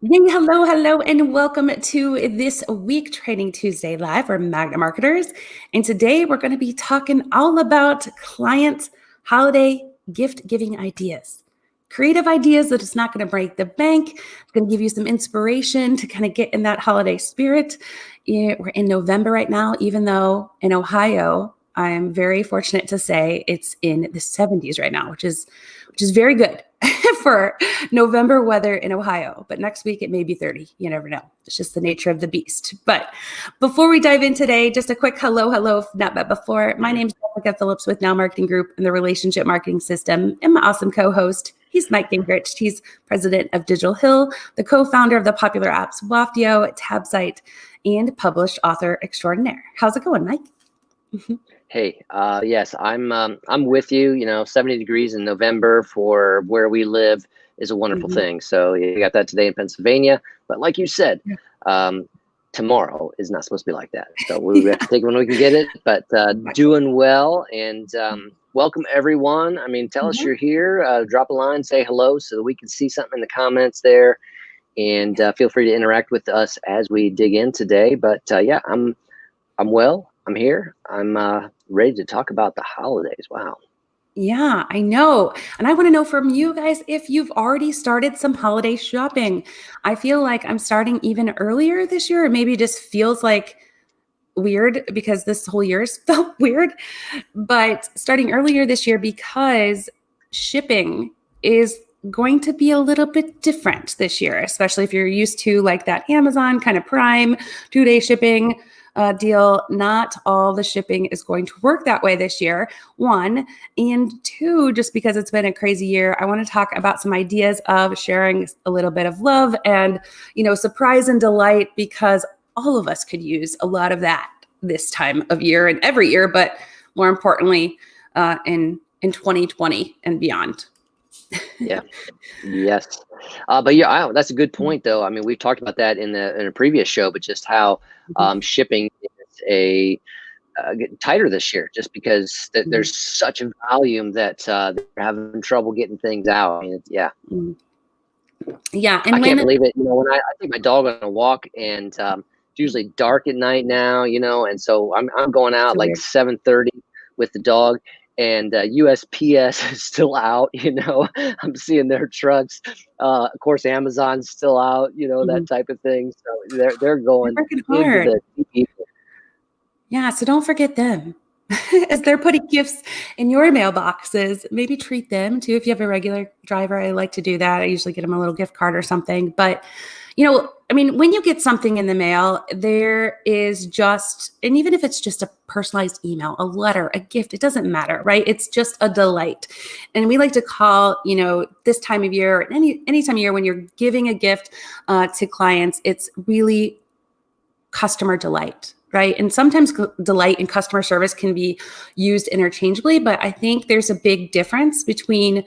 Yay, hello, hello, and welcome to this week Training Tuesday Live. We're Magna Marketers, and today we're going to be talking all about client holiday gift giving ideas. Creative ideas that is not going to break the bank. It's going to give you some inspiration to kind of get in that holiday spirit. We're in November right now, even though in Ohio, I'm very fortunate to say it's in the 70s right now, which is very good for November weather in Ohio. But next week it may be 30. You never know. It's just the nature of the beast. But before we dive in today, just a quick hello, if not met before. My name is Jessica Phillips with Now Marketing Group and the Relationship Marketing System, and my awesome co-host. He's Mike Gingrich. He's president of Digital Hill, the co-founder of the popular apps Waftio, Tabsite, and published author extraordinaire. How's it going, Mike? Hey, yes, I'm with you. 70 degrees in November for where we live is a wonderful thing. So you got that today in Pennsylvania. But like you said, tomorrow is not supposed to be like that. So we have to take it when we can get it. But doing well, and welcome everyone. I mean, tell us you're here. Drop a line, say hello, so that we can see something in the comments there. And feel free to interact with us as we dig in today. But yeah, I'm well. I'm here. I'm ready to talk about the holidays. Wow. Yeah, I know. And I want to know from you guys if you've already started some holiday shopping. I feel like I'm starting even earlier this year, or maybe it just feels like weird because this whole year's felt weird, but starting earlier this year because shipping is going to be a little bit different this year, especially if you're used to like that Amazon kind of Prime 2-day shipping deal. Not all the shipping is going to work that way this year, one. And two, just because it's been a crazy year, I want to talk about some ideas of sharing a little bit of love and, surprise and delight, because all of us could use a lot of that this time of year and every year, but more importantly, in 2020 and beyond. Yeah. Yes. But yeah, that's a good point, though. I mean, we've talked about that in a previous show, but just how shipping is getting tighter this year, just because there's such a volume that they're having trouble getting things out. I mean, yeah. Yeah, and I can't believe it. When I take my dog on a walk, and it's usually dark at night now, and so I'm going out like 7:30 with the dog. And USPS is still out, I'm seeing their trucks. Of course, Amazon's still out, that type of thing. So they're going hard. into the Yeah, so don't forget them. As they're putting gifts in your mailboxes, maybe treat them too. If you have a regular driver, I like to do that. I usually get them a little gift card or something. But, when you get something in the mail, there is just, and even if it's just a personalized email, a letter, a gift, it doesn't matter, right? It's just a delight. And we like to call, this time of year, any time of year when you're giving a gift to clients, it's really customer delight. Right. And sometimes delight and customer service can be used interchangeably, but I think there's a big difference between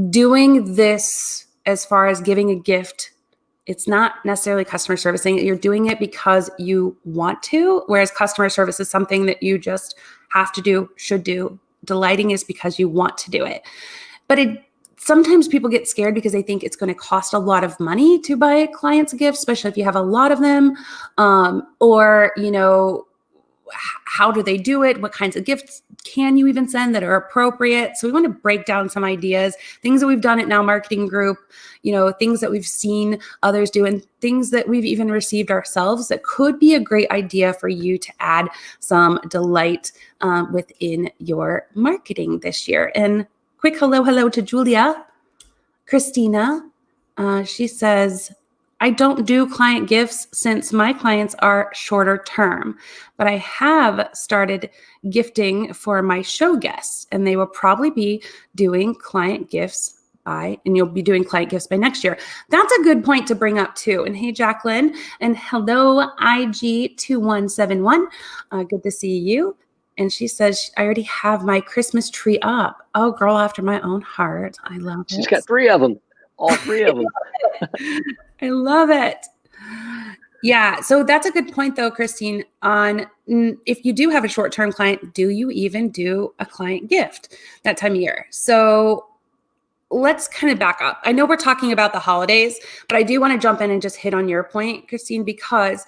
doing this as far as giving a gift. It's not necessarily customer servicing. You're doing it because you want to, whereas customer service is something that you just have to do, should do. Delighting is because you want to do it. But sometimes people get scared because they think it's going to cost a lot of money to buy clients gifts, especially if you have a lot of them. Or, how do they do it? What kinds of gifts can you even send that are appropriate? So we want to break down some ideas, things that we've done at Now Marketing Group, things that we've seen others do, and things that we've even received ourselves that could be a great idea for you to add some delight within your marketing this year. And quick hello to Julia. Christina, she says, I don't do client gifts since my clients are shorter term, but I have started gifting for my show guests, and they will probably be doing client gifts and you'll be doing client gifts by next year. That's a good point to bring up too. And hey, Jacqueline, and hello, IG2171. Good to see you. And she says, I already have my Christmas tree up. Oh, girl after my own heart. I love it. She's got 3 of them. All 3 of them. I love it. Yeah. So that's a good point though, Christine, on if you do have a short-term client, do you even do a client gift that time of year? So let's kind of back up. I know we're talking about the holidays, but I do want to jump in and just hit on your point, Christine, because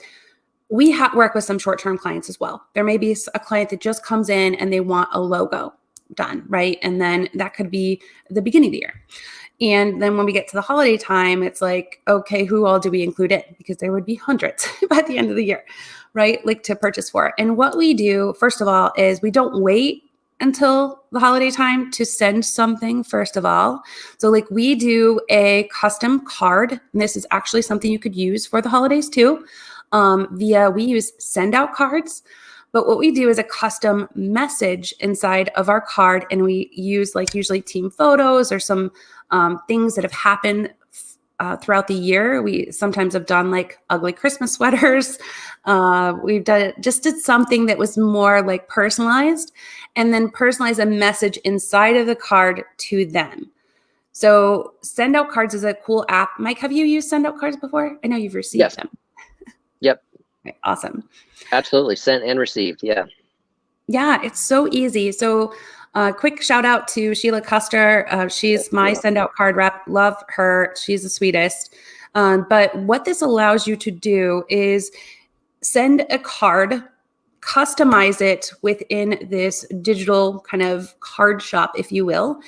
we work with some short-term clients as well. There may be a client that just comes in and they want a logo done, right? And then that could be the beginning of the year. And then when we get to the holiday time, it's like, okay, who all do we include in? Because there would be hundreds by the end of the year, right? Like to purchase for. And what we do, first of all, is we don't wait until the holiday time to send something, first of all. So like we do a custom card. And this is actually something you could use for the holidays too. We use send out cards. But what we do is a custom message inside of our card, and we use like usually team photos or some things that have happened throughout the year. We sometimes have done like ugly Christmas sweaters. We've did something that was more like personalized, and then personalize a message inside of the card to them. So Send Out Cards is a cool app. Mike, have you used Send Out Cards before? I know you've received them. Yep. Okay, awesome. Absolutely. Sent and received. Yeah. Yeah, it's so easy. So quick shout out to Sheila Custer. She's my Send Out Card rep. Love her. She's the sweetest. But what this allows you to do is send a card, customize it within this digital kind of card shop, if you will.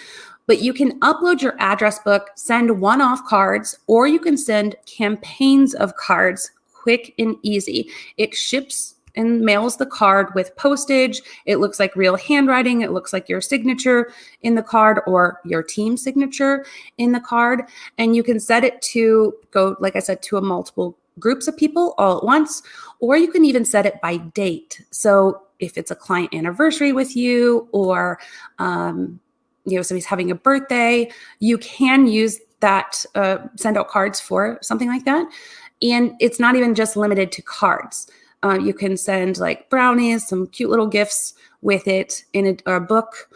But you can upload your address book, send one-off cards, or you can send campaigns of cards, quick and easy. It ships and mails the card with postage. It looks like real handwriting. It looks like your signature in the card or your team signature in the card. And you can set it to go, like I said, to a multiple groups of people all at once, or you can even set it by date. So if it's a client anniversary with you, or somebody's having a birthday, you can use that send out cards for something like that. And it's not even just limited to cards. You can send like brownies, some cute little gifts with it in a book.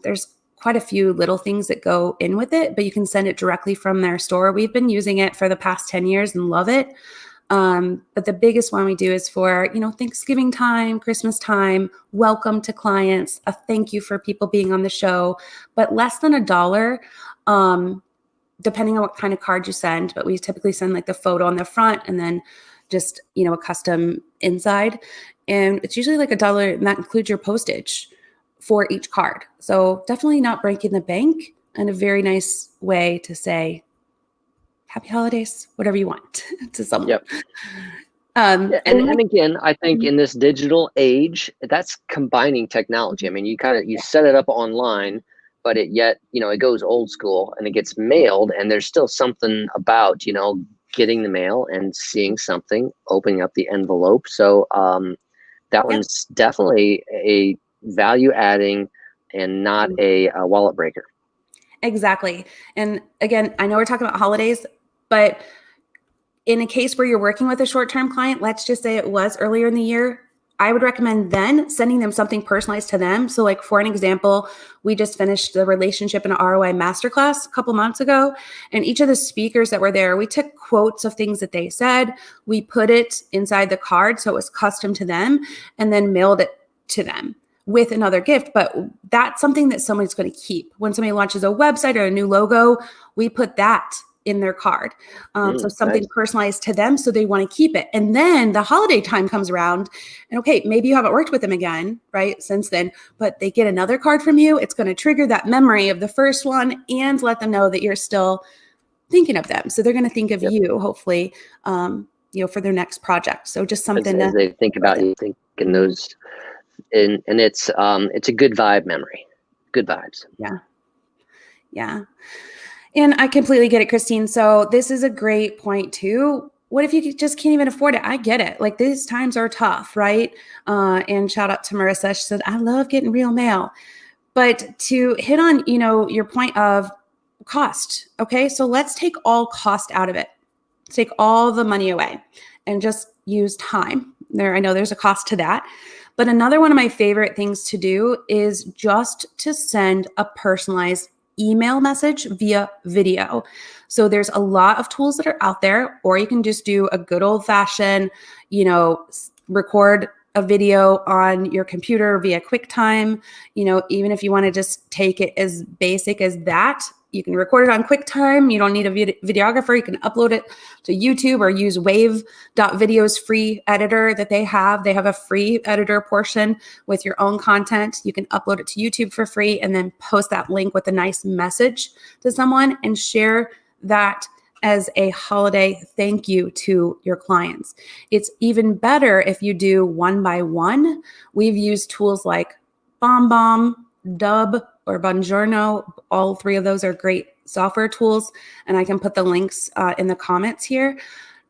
There's quite a few little things that go in with it, but you can send it directly from their store. We've been using it for the past 10 years and love it. But the biggest one we do is for, Thanksgiving time, Christmas time, welcome to clients, a thank you for people being on the show, but less than $1. Depending on what kind of card you send, but we typically send like the photo on the front and then just, a custom inside. And it's usually like $1, and that includes your postage for each card. So definitely not breaking the bank, and a very nice way to say happy holidays, whatever you want to someone. Yep. And again, I think in this digital age, that's combining technology. I mean, you set it up online, but it goes old school and it gets mailed, and there's still something about, getting the mail and seeing something, opening up the envelope. So that one's definitely a value adding and not a wallet breaker. Exactly. And again, I know we're talking about holidays, but in a case where you're working with a short-term client, let's just say it was earlier in the year, I would recommend then sending them something personalized to them. So like for an example, we just finished the relationship and ROI masterclass a couple months ago. And each of the speakers that were there, we took quotes of things that they said. We put it inside the card, so it was custom to them, and then mailed it to them with another gift. But that's something that somebody's going to keep. When somebody launches a website or a new logo, we put that in their card. So something nice. Personalized to them, so they want to keep it. And then the holiday time comes around, and okay, maybe you haven't worked with them again, right, since then, but they get another card from you. It's going to trigger that memory of the first one and let them know that you're still thinking of them. So they're going to think of you, hopefully, for their next project. So just something as they think about you, thinking those, and it's a good vibe memory, good vibes. Yeah. And I completely get it, Christine. So this is a great point too. What if you just can't even afford it? I get it. Like these times are tough, right? And shout out to Marissa. She said, I love getting real mail. But to hit on, your point of cost. Okay. So let's take all cost out of it. Take all the money away and just use time. I know there's a cost to that. But another one of my favorite things to do is just to send a personalized email message via video. So there's a lot of tools that are out there, or you can just do a good old fashioned, record a video on your computer via QuickTime. Even if you want to just take it as basic as that, you can record it on QuickTime. You don't need a videographer. You can upload it to YouTube or use Wave.video's free editor that they have. They have a free editor portion with your own content. You can upload it to YouTube for free and then post that link with a nice message to someone and share that as a holiday thank you to your clients. It's even better if you do one by one. We've used tools like BombBomb, Dub, or Buongiorno. All three of those are great software tools, and I can put the links in the comments here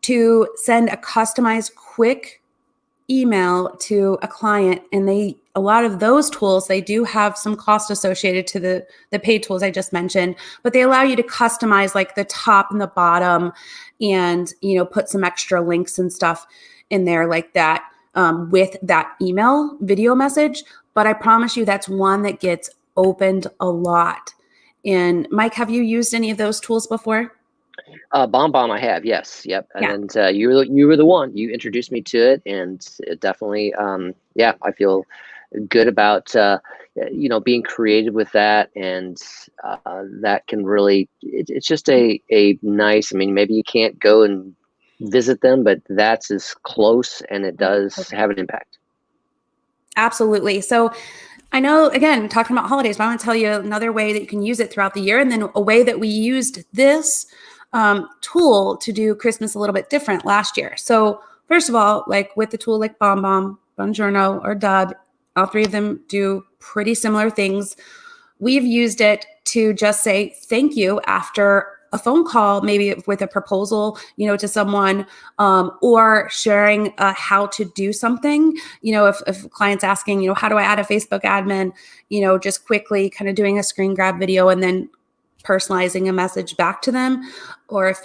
to send a customized quick email to a client. And a lot of those tools, they do have some cost associated to the paid tools I just mentioned, but they allow you to customize like the top and the bottom and, put some extra links and stuff in there like that with that email video message. But I promise you that's one that gets opened a lot. And Mike, have you used any of those tools before? BombBomb, I have, yes, yep. Yeah. And you were the one. You introduced me to it, and it definitely, I feel good about being creative with that, and that can really. It's just a nice. I mean, maybe you can't go and visit them, but that's as close, and it does have an impact. Absolutely. So I know, again, talking about holidays, but I want to tell you another way that you can use it throughout the year. And then a way that we used this tool to do Christmas a little bit different last year. So first of all, like with the tool like BombBomb, Buongiorno, or Dub, all three of them do pretty similar things. We've used it to just say thank you after a phone call, maybe with a proposal, to someone, or sharing how to do something. If clients asking, how do I add a Facebook admin, just quickly kind of doing a screen grab video and then personalizing a message back to them. Or if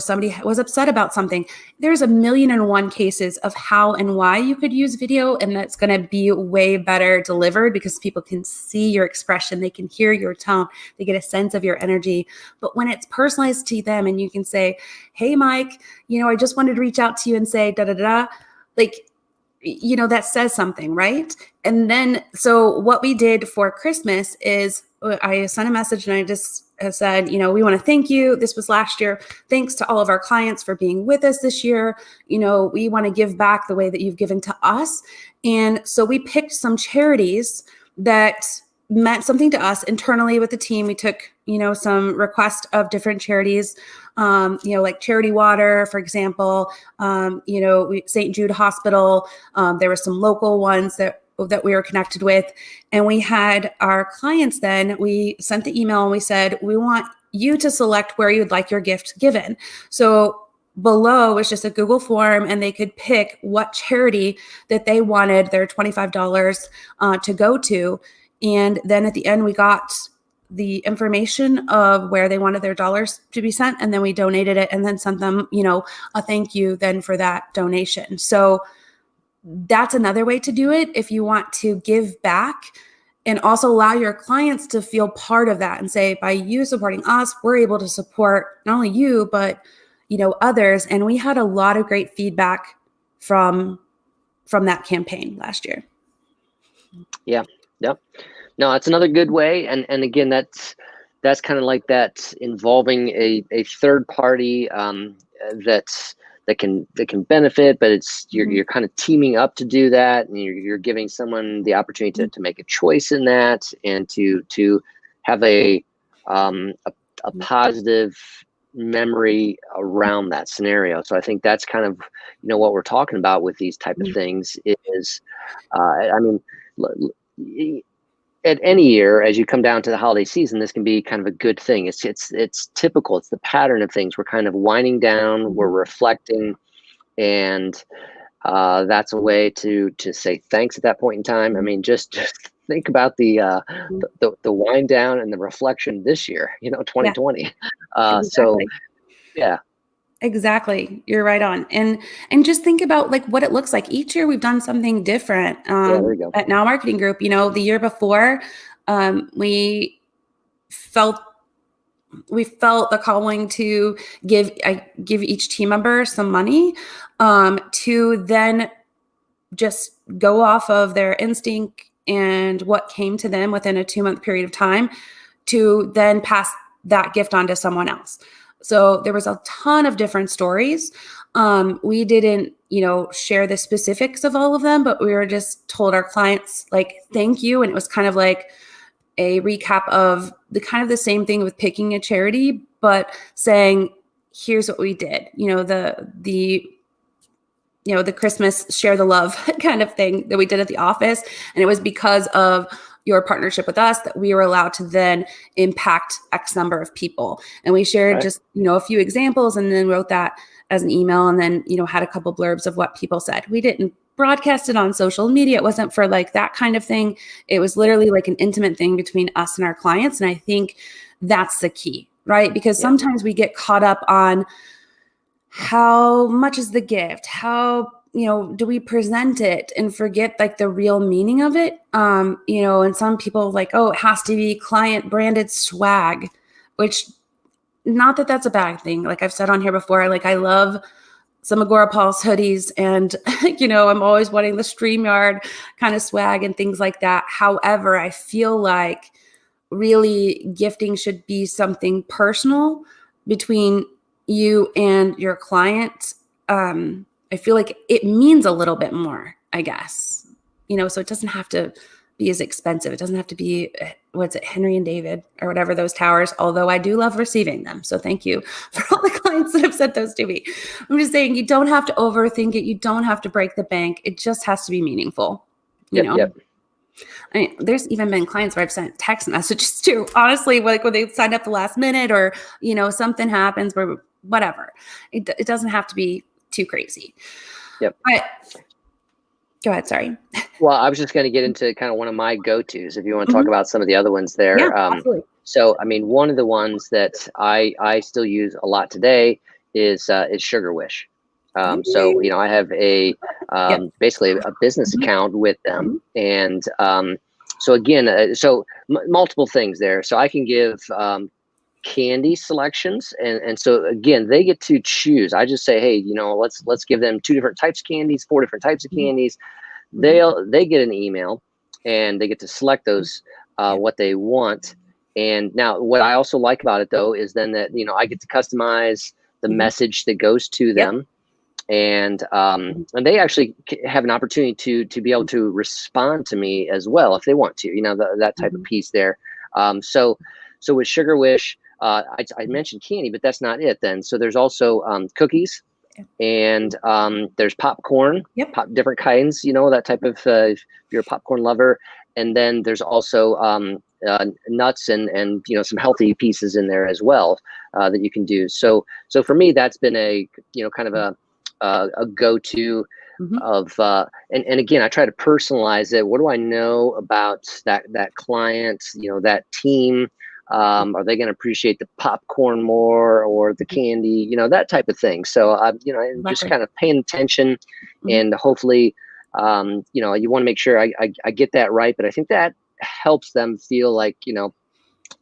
somebody was upset about something, there's 1,000,001 cases of how and why you could use video. And that's going to be way better delivered because people can see your expression. They can hear your tone. They get a sense of your energy. But when it's personalized to them and you can say, hey, Mike, I just wanted to reach out to you and say, da-da-da, like, that says something, right? And then, so what we did for Christmas is I sent a message and I just said, we want to thank you. This was last year. Thanks to all of our clients for being with us this year. We want to give back the way that you've given to us. And so we picked some charities that meant something to us internally with the team. We took, some requests of different charities, like Charity Water, for example, St. Jude Hospital. There were some local ones that we were connected with. And we had our clients then, we sent the email and we said, we want you to select where you'd like your gift given. So below was just a Google form and they could pick what charity that they wanted their $25 to go to. And then at the end, we got the information of where they wanted their dollars to be sent. And then we donated it and then sent them, a thank you then for that donation. So that's another way to do it if you want to give back and also allow your clients to feel part of that and say, by you supporting us, we're able to support not only you, but, others. And we had a lot of great feedback from that campaign last year. Yeah. Yep. No, that's another good way. And again, that's kind of like that involving a third party that can benefit, but it's you're kind of teaming up to do that, and you're giving someone the opportunity to make a choice in that and to have a positive memory around that scenario. So I think that's kind of what we're talking about with these type of things is at any year, as you come down to the holiday season, this can be kind of a good thing. It's typical. It's the pattern of things. We're kind of winding down. We're reflecting, and that's a way to say thanks at that point in time. I mean, just think about the wind down and the reflection this year. 2020. Exactly. So, yeah. Exactly. You're right on. And just think about like what it looks like. Each year we've done something different. There we go. At Now Marketing Group, the year before, we felt the calling to give each team member some money to then just go off of their instinct and what came to them within a 2-month period of time to then pass that gift on to someone else. So there was a ton of different stories. We didn't, share the specifics of all of them, but we were just told our clients, like, thank you. And it was kind of like a recap of the same thing with picking a charity, but saying, here's what we did, the Christmas share the love kind of thing that we did at the office. And it was because of your partnership with us that we were allowed to then impact X number of people. And we shared just, a few examples and then wrote that as an email and then, had a couple blurbs of what people said. We didn't broadcast it on social media. It wasn't for like that kind of thing. It was literally like an intimate thing between us and our clients. And I think that's the key, right? Because sometimes we get caught up on how much is the gift? How, do we present it and forget like the real meaning of it? And some people like, oh, it has to be client branded swag, which not that that's a bad thing. Like I've said on here before, like I love some Agora Pulse hoodies and, I'm always wanting the StreamYard kind of swag and things like that. However, I feel like really gifting should be something personal between you and your client. I feel like it means a little bit more, I guess, so it doesn't have to be as expensive. It doesn't have to be, Henry and David or whatever those towers, although I do love receiving them. So thank you for all the clients that have sent those to me. I'm just saying, you don't have to overthink it. You don't have to break the bank. It just has to be meaningful, Yep. I mean, there's even been clients where I've sent text messages to, honestly, like when they signed up the last minute or, something happens where whatever. It doesn't have to be too crazy. Yep. But go ahead. Sorry. Well, I was just going to get into kind of one of my go-tos if you want to talk about some of the other ones there. Yeah, absolutely. So, I mean, one of the ones that I still use a lot today is Sugar Wish. So, I have a basically a business account with them, and so again, multiple things there. So I can give candy selections, and so again, they get to choose. I just say, hey, let's give them 2 different types of candies, 4 different types of candies. They get an email, and they get to select those what they want. And now, what I also like about it though is then that I get to customize the message that goes to them. And they actually have an opportunity to be able to respond to me as well if they want to, that type of piece there. So with Sugar Wish, I mentioned candy, but that's not it then. So there's also cookies, and there's popcorn, different kinds, that type of, if you're a popcorn lover. And then there's also nuts and some healthy pieces in there as well that you can do. So for me, that's been a kind of a go-to of and again, I try to personalize it. What do I know about that client, that team? Are they going to appreciate the popcorn more or the candy, that type of thing? So just kind of paying attention, and hopefully you want to make sure I get that right. But I think that helps them feel like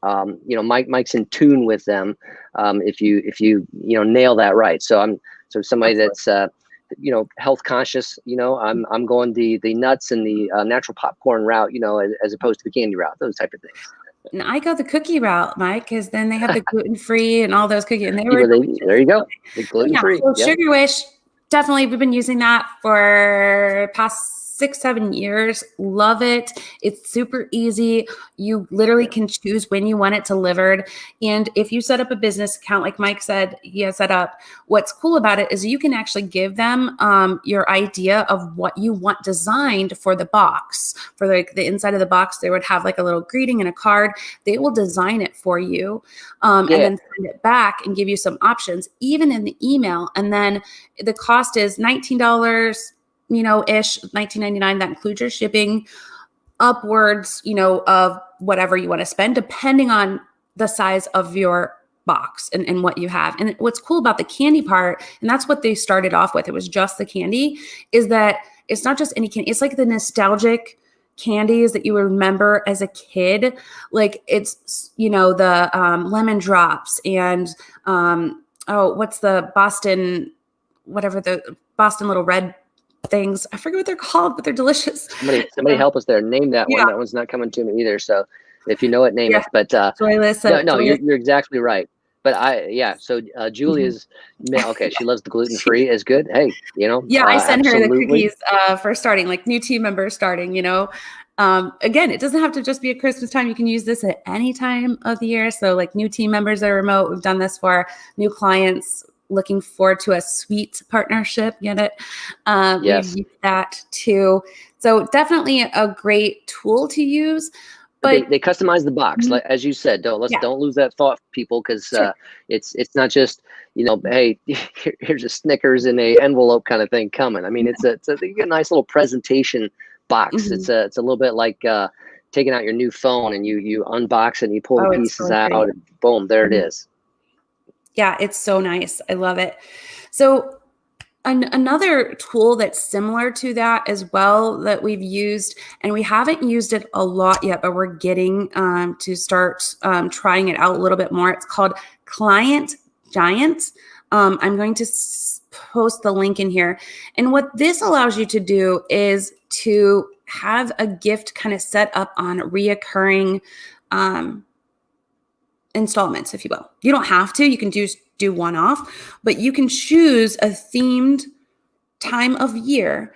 Mike's in tune with them if you nail that right. So somebody that's health conscious, I'm going the nuts and the natural popcorn route, as opposed to the candy route, those type of things. And I go the cookie route, Mike, because then they have the gluten-free and all those cookies. And there you go, the gluten-free. So Sugar Wish, definitely, we've been using that for past 6-7 years. Love it. It's super easy. You literally can choose when you want it delivered. And if you set up a business account, like Mike said, he has set up, what's cool about it is you can actually give them your idea of what you want designed for the box. For like the inside of the box, they would have like a little greeting and a card. They will design it for you and then send it back and give you some options, even in the email. And then the cost is $19, ish, $19.99. That includes your shipping, upwards, of whatever you want to spend, depending on the size of your box and what you have. And what's cool about the candy part, and that's what they started off with, it was just the candy, is that it's not just any candy. It's like the nostalgic candies that you remember as a kid. Like it's, the lemon drops and, what's the Boston little red things. I forget what they're called, but they're delicious. Somebody help us there. Name that one. Yeah, That one's not coming to me either. So if you know it, name yeah. it. But Joyless, no, joyless. you're exactly right. But so Mhm. Julia's, okay, she loves the gluten free is good. Hey, Yeah, I send her the absolutely. cookies for starting, like new team members starting, Again, it doesn't have to just be at Christmas time. You can use this at any time of the year. So like new team members that are remote, we've done this for new clients looking forward to a sweet partnership. Get it? We've Yes. used that too. So definitely a great tool to use. But They customize the box, Mhm. like as you said. Yeah, Don't lose that thought, people, because sure. it's not just hey, here's a Snickers in a envelope kind of thing coming. I mean, you get a nice little presentation box. Mhm. It's a little bit like taking out your new phone and you unbox it and you pull the Oh, it's pieces really out pretty. and boom, there it Mhm. is. Yeah, it's so nice. I love it. So another tool that's similar to that as well that we've used, and we haven't used it a lot yet, but we're getting to start trying it out a little bit more. It's called Client Giant. I'm going to post the link in here. And what this allows you to do is to have a gift kind of set up on reoccurring installments, if you will. You don't have to. You can do one off, but you can choose a themed time of year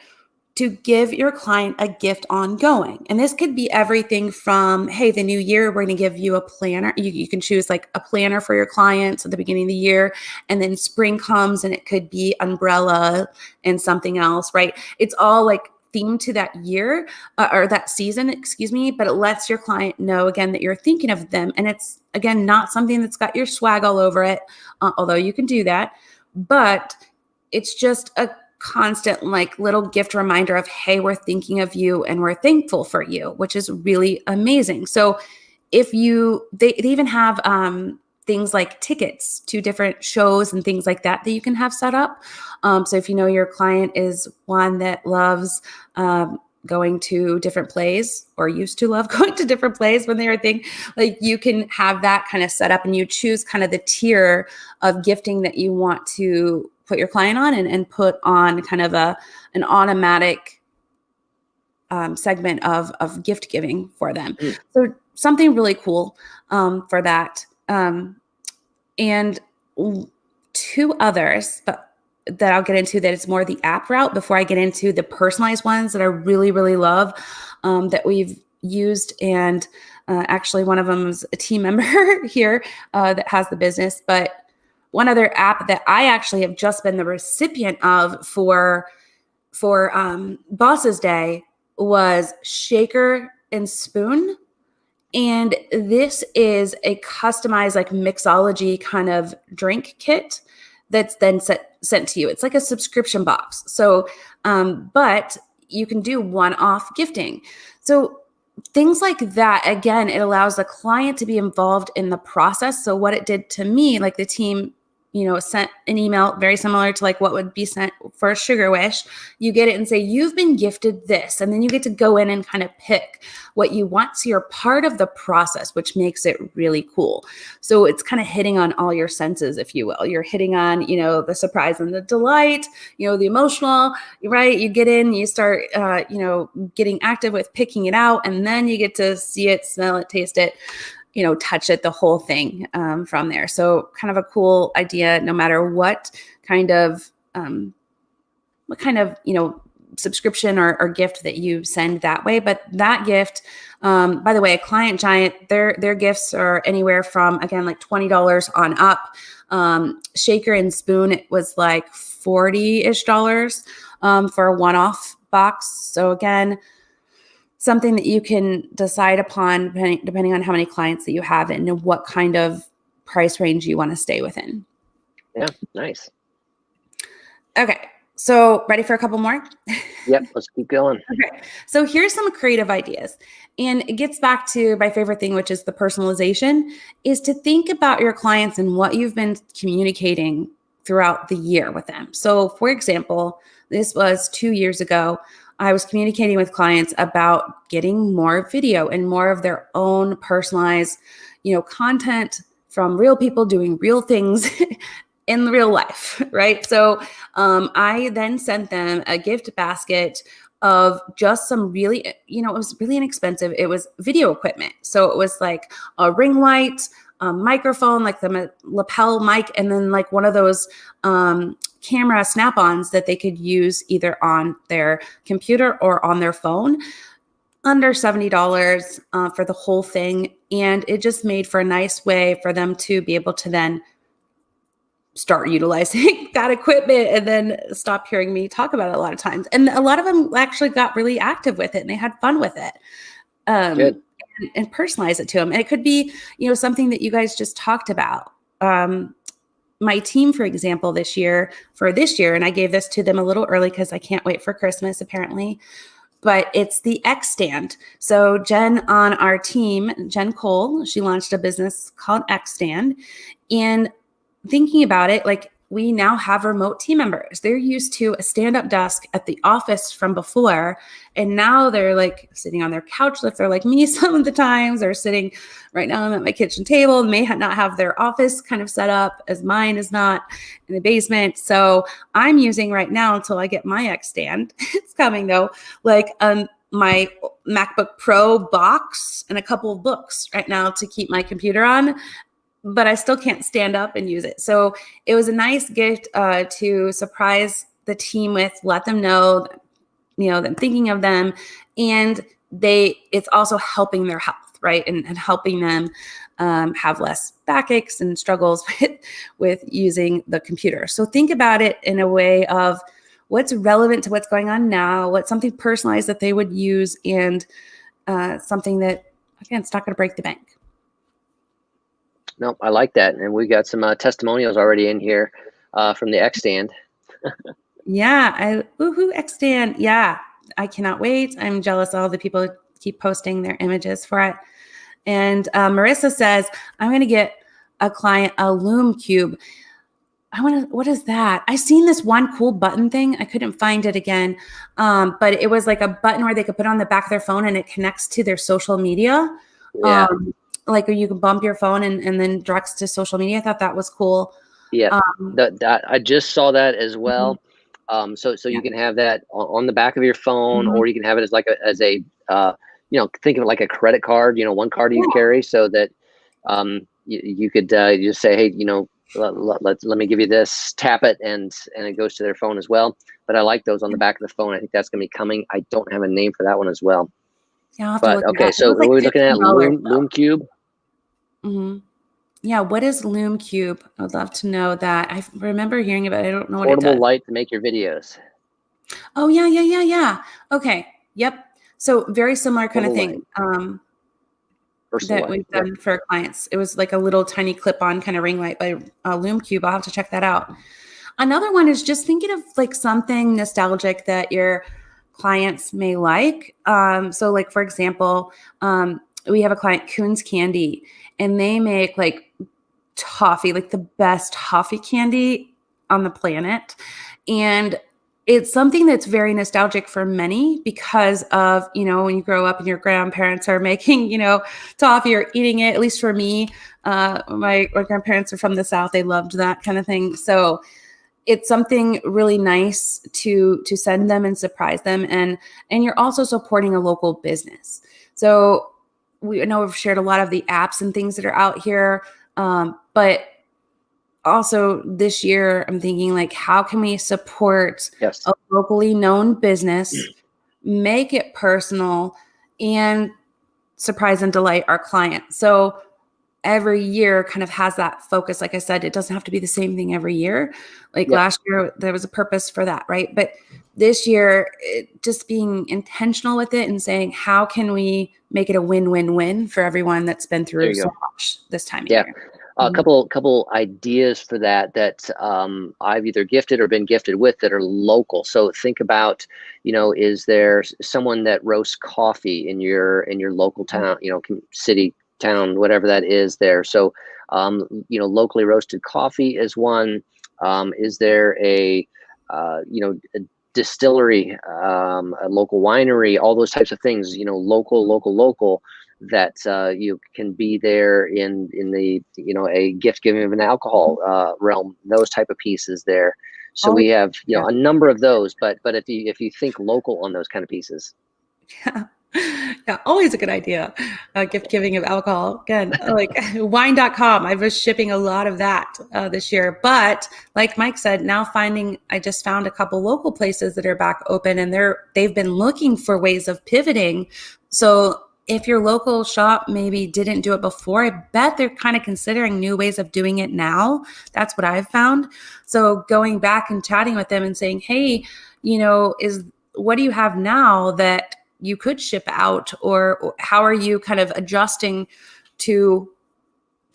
to give your client a gift ongoing. And this could be everything from, hey, the new year, we're going to give you a planner. You can choose like a planner for your clients at the beginning of the year. And then spring comes and it could be umbrella and something else, right? It's all like themed to that year or that season, excuse me, but it lets your client know again that you're thinking of them. And it's again, not something that's got your swag all over it, although you can do that, but it's just a constant like little gift reminder of, hey, we're thinking of you and we're thankful for you, which is really amazing. So if they even have things like tickets to different shows and things like that you can have set up. So if your client is one that loves going to different plays or used to love going to different plays when they were a thing, like you can have that kind of set up and you choose kind of the tier of gifting that you want to put your client on and put on kind of an automatic segment of gift giving for them. Mm. So something really cool for that. And two others, but that I'll get into that it's more the app route before I get into the personalized ones that I really, really love that we've used. And actually one of them is a team member here that has the business. But one other app that I actually have just been the recipient of for Boss's Day was Shaker and Spoon. And this is a customized like mixology kind of drink kit that's then sent to you. It's like a subscription box. So, but you can do one-off gifting. So things like that, again, it allows the client to be involved in the process. So what it did to me, like the team, sent an email very similar to like what would be sent for a sugar wish. You get it and say, you've been gifted this. And then you get to go in and kind of pick what you want. So you're part of the process, which makes it really cool. So it's kind of hitting on all your senses, if you will. You're hitting on, the surprise and the delight, the emotional, right? You get in, you start, getting active with picking it out, and then you get to see it, smell it, taste it, touch it, the whole thing from there. So kind of a cool idea, no matter what kind of, subscription or gift that you send that way. But that gift, by the way, a Client Giant, their gifts are anywhere from, again, like $20 on up. Shaker and Spoon, it was like $40-ish for a one-off box. So again, something that you can decide upon depending on how many clients that you have and what kind of price range you want to stay within. Yeah, nice. Okay, so ready for a couple more? Yep, let's keep going. Okay, so here's some creative ideas. And it gets back to my favorite thing, which is the personalization, is to think about your clients and what you've been communicating throughout the year with them. So for example, this was 2 years ago. I was communicating with clients about getting more video and more of their own personalized, content from real people doing real things in real life, right? So I then sent them a gift basket of just some really, it was really inexpensive. It was video equipment. So it was like a ring light, a microphone, like the lapel mic, and then like one of those camera snap-ons that they could use either on their computer or on their phone. Under $70 for the whole thing. And it just made for a nice way for them to be able to then start utilizing that equipment and then stop hearing me talk about it a lot of times. And a lot of them actually got really active with it and they had fun with it. Good. And personalize it to them. And it could be, something that you guys just talked about. My team, for example, this year, and I gave this to them a little early because I can't wait for Christmas, apparently. But it's the X stand. So Jen on our team, Jen Cole, she launched a business called X stand. And thinking about it, like we now have remote team members. They're used to a stand-up desk at the office from before. And now they're like sitting on their couch if they're like me some of the times, or sitting right now I'm at my kitchen table, may not have their office kind of set up as mine is not in the basement. So I'm using right now until I get my X stand. It's coming though, like my MacBook Pro box and a couple of books right now to keep my computer on. But I still can't stand up and use it. So it was a nice gift to surprise the team with, let them know, them thinking of them. And it's also helping their health, right? And helping them have less backaches and struggles with using the computer. So think about it in a way of what's relevant to what's going on now, what's something personalized that they would use, and something that, again, it's not going to break the bank. No, I like that. And we got some testimonials already in here from the X stand. Yeah. Woohoo, X stand. Yeah. I cannot wait. I'm jealous. All the people keep posting their images for it. And Marissa says, I'm going to get a client a Loom Cube. What is that? I seen this one cool button thing. I couldn't find it again. But it was like a button where they could put on the back of their phone and it connects to their social media. Yeah. Like you can bump your phone and then directs to social media. I thought that was cool. Yeah, I just saw that as well. So you can have that on the back of your phone, or you can have it as think of it like a credit card. One card you carry, so that you could just say, hey, let me give you this. Tap it, and it goes to their phone as well. But I like those on the back of the phone. I think that's going to be coming. I don't have a name for that one as well. Yeah, but okay, so like we're looking at Loom Cube. Mm-hmm. Yeah, what is Loom Cube? I would love to know that. I remember hearing about it. I don't know what it does. Portable light to make your videos. Oh, yeah. Okay. Yep. So very similar kind of thing that we've done for clients. It was like a little tiny clip-on kind of ring light by Loom Cube. I'll have to check that out. Another one is just thinking of like something nostalgic that your clients may like. So like, for example, we have a client, Coons Candy, and they make like toffee, like the best toffee candy on the planet. And it's something that's very nostalgic for many because of, when you grow up and your grandparents are making, toffee or eating it. At least for me, my grandparents are from the South. They loved that kind of thing. So it's something really nice to send them and surprise them. And you're also supporting a local business. So we know we've shared a lot of the apps and things that are out here. But also this year, I'm thinking like, how can we support a locally known business, make it personal, and surprise and delight our client? So every year kind of has that focus. Like I said, it doesn't have to be the same thing every year. Like last year, there was a purpose for that, right? But this year, just being intentional with it and saying, how can we make it a win-win-win for everyone that's been through so much this time of year? A couple ideas for that I've either gifted or been gifted with that are local. So think about, is there someone that roasts coffee in your local town, city, town, whatever that is there. So, locally roasted coffee is one. Is there a distillery, a local winery, all those types of things, local. that you can be there in the a gift giving of an alcohol realm, those type of pieces there. So Oh, we have yeah. a number of those, but if you think local on those kind of pieces. Yeah. Yeah, always a good idea. Gift giving of alcohol. Again, like wine.com. I was shipping a lot of that this year. But like Mike said, now I just found a couple local places that are back open, and they've been looking for ways of pivoting. So if your local shop maybe didn't do it before, I bet they're kind of considering new ways of doing it now. That's what I've found. So going back and chatting with them and saying, hey, what do you have now that you could ship out, or how are you kind of adjusting to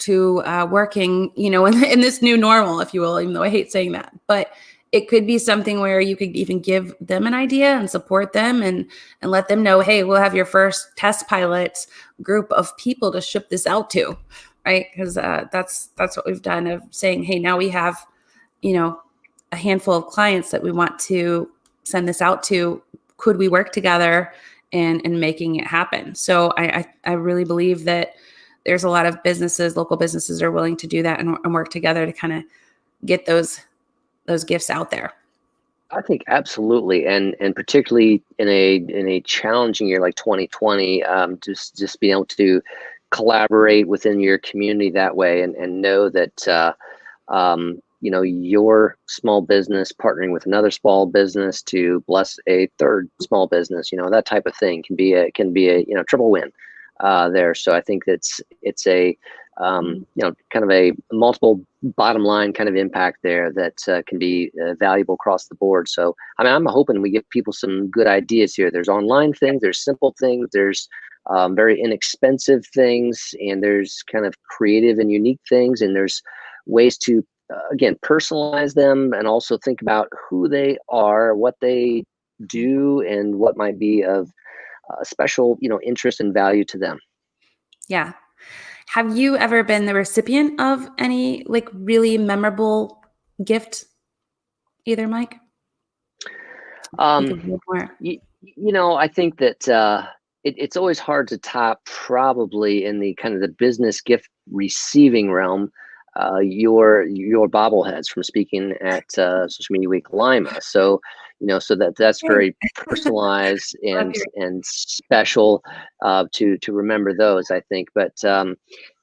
working, in this new normal, if you will, even though I hate saying that. But it could be something where you could even give them an idea and support them and let them know, hey, we'll have your first test pilot group of people to ship this out to, right? Because that's what we've done, of saying, hey, now we have a handful of clients that we want to send this out to. Could we work together and making it happen? So I really believe that there's a lot of local businesses are willing to do that and work together to kind of get those gifts out there. I think absolutely, and particularly in a challenging year like 2020, just being able to collaborate within your community that way, and know that your small business partnering with another small business to bless a third small business, that type of thing can be a triple win there. So I think it's a kind of a multiple bottom line kind of impact there that can be valuable across the board. So I mean, I'm hoping we give people some good ideas here. There's online things, there's simple things, there's very inexpensive things, and there's kind of creative and unique things, and there's ways to again personalize them, and also think about who they are, what they do, and what might be of special interest and value to them. Yeah. Have you ever been the recipient of any like really memorable gift, either, Mike? You Um, could be more. I think that it's always hard to top, probably in the kind of the business gift receiving realm, your bobbleheads from speaking at Social Media Week Lima. So so that's Hey. very personalized Love and your- special to remember those, I think. But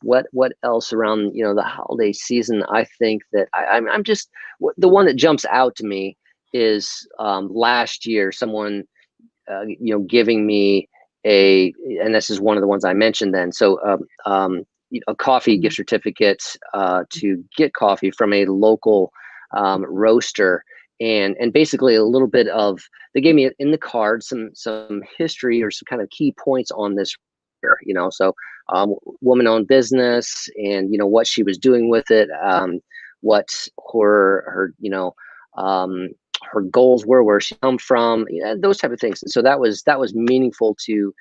what else around the holiday season? I think that I'm just the one that jumps out to me is last year someone giving me and this is one of the ones I mentioned then. So a coffee gift certificate to get coffee from a local roaster, and basically a little bit of, they gave me in the card some history or some kind of key points on this, so woman owned business, and what she was doing with it, what her um, her goals were, where she come from, those type of things. And so that was meaningful to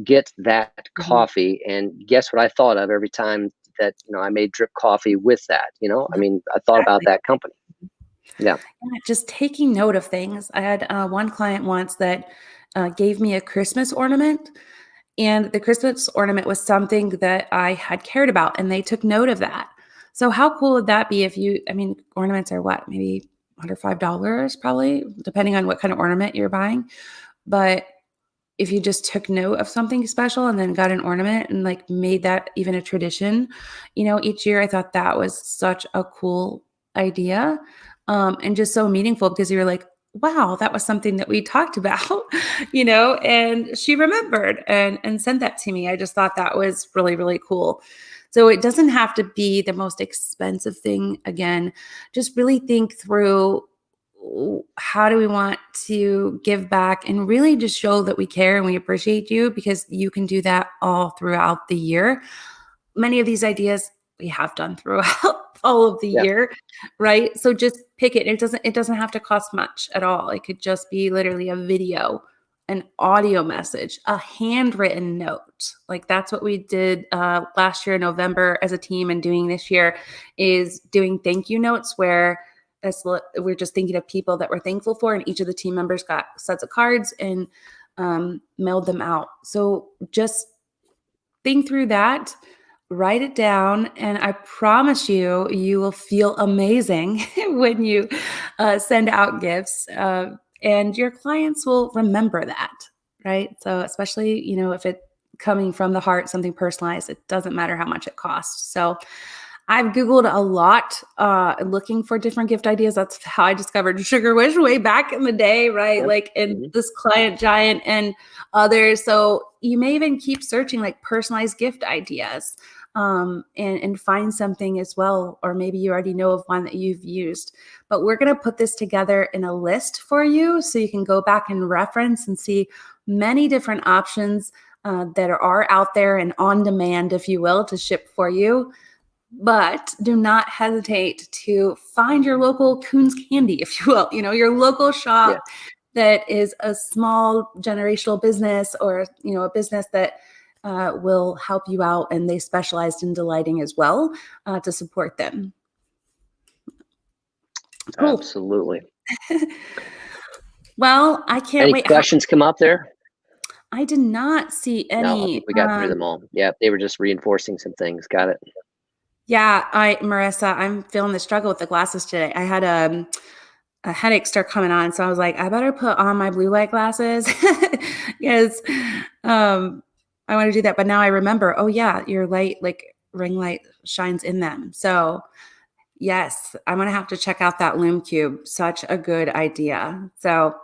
get that Mhm. coffee. And guess what I thought of every time that I made drip coffee with that. I Yep, mean, I thought about exactly. that company. Yeah. Yeah, just taking note of things. I had one client once that gave me a Christmas ornament, and the Christmas ornament was something that I had cared about, and they took note of that. So how cool would that be I mean, ornaments are what, maybe under $5 probably, depending on what kind of ornament you're buying. But if you just took note of something special and then got an ornament and like made that even a tradition, each year, I thought that was such a cool idea, and just so meaningful, because you're like, wow, that was something that we talked about, and she remembered and sent that to me. I just thought that was really, really cool. So it doesn't have to be the most expensive thing. Again, just really think through, how do we want to give back and really just show that we care and we appreciate you, because you can do that all throughout the year. Many of these ideas we have done throughout all of the Yeah. year, right? So just pick it. It doesn't have to cost much at all. It could just be literally a video, an audio message, a handwritten note. Like that's what we did last year in November as a team, and doing this year is doing thank you notes, where we're just thinking of people that we're thankful for, and each of the team members got sets of cards and mailed them out. So just think through that, write it down, and I promise you, you will feel amazing when you send out gifts. And your clients will remember that, right? So, especially, if it coming from the heart, something personalized, it doesn't matter how much it costs. So, I've Googled a lot looking for different gift ideas. That's how I discovered Sugar Wish way back in the day, right? Yep. Like in this Client Giant and others. So you may even keep searching like personalized gift ideas and find something as well. Or maybe you already know of one that you've used. But we're going to put this together in a list for you so you can go back and reference and see many different options that are out there and on demand, if you will, to ship for you. But do not hesitate to find your local Coons Candy, if you will, your local shop that is a small generational business or, a business that will help you out, and they specialized in delighting as well to support them. Cool. Absolutely. Well, I can't Any wait. questions come up there? I did not see any. No, I think we got through them all. Yeah, they were just reinforcing some things. Got it. Yeah, Marissa, I'm feeling the struggle with the glasses today. I had a headache start coming on, so I was like, I better put on my blue light glasses because I want to do that. But now I remember, oh yeah, your light, like ring light, shines in them. So yes, I'm gonna have to check out that Loom Cube. Such a good idea. So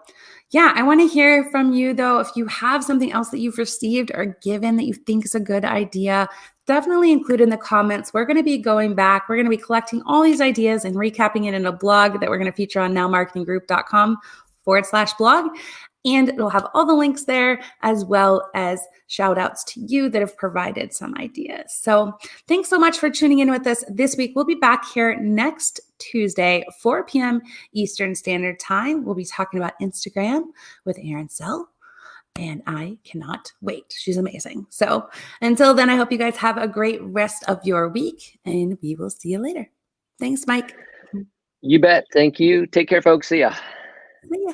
yeah, I want to hear from you though. If you have something else that you've received or given that you think is a good idea, definitely include in the comments. We're going to be going back. We're going to be collecting all these ideas and recapping it in a blog that we're going to feature on nowmarketinggroup.com/blog. And it'll have all the links there, as well as shout outs to you that have provided some ideas. So thanks so much for tuning in with us this week. We'll be back here next Tuesday, 4 p.m. Eastern Standard Time. We'll be talking about Instagram with Erin Sell. And I cannot wait. She's amazing. So until then, I hope you guys have a great rest of your week, and we will see you later. Thanks, Mike. You bet. Thank you. Take care, folks. See ya. See ya.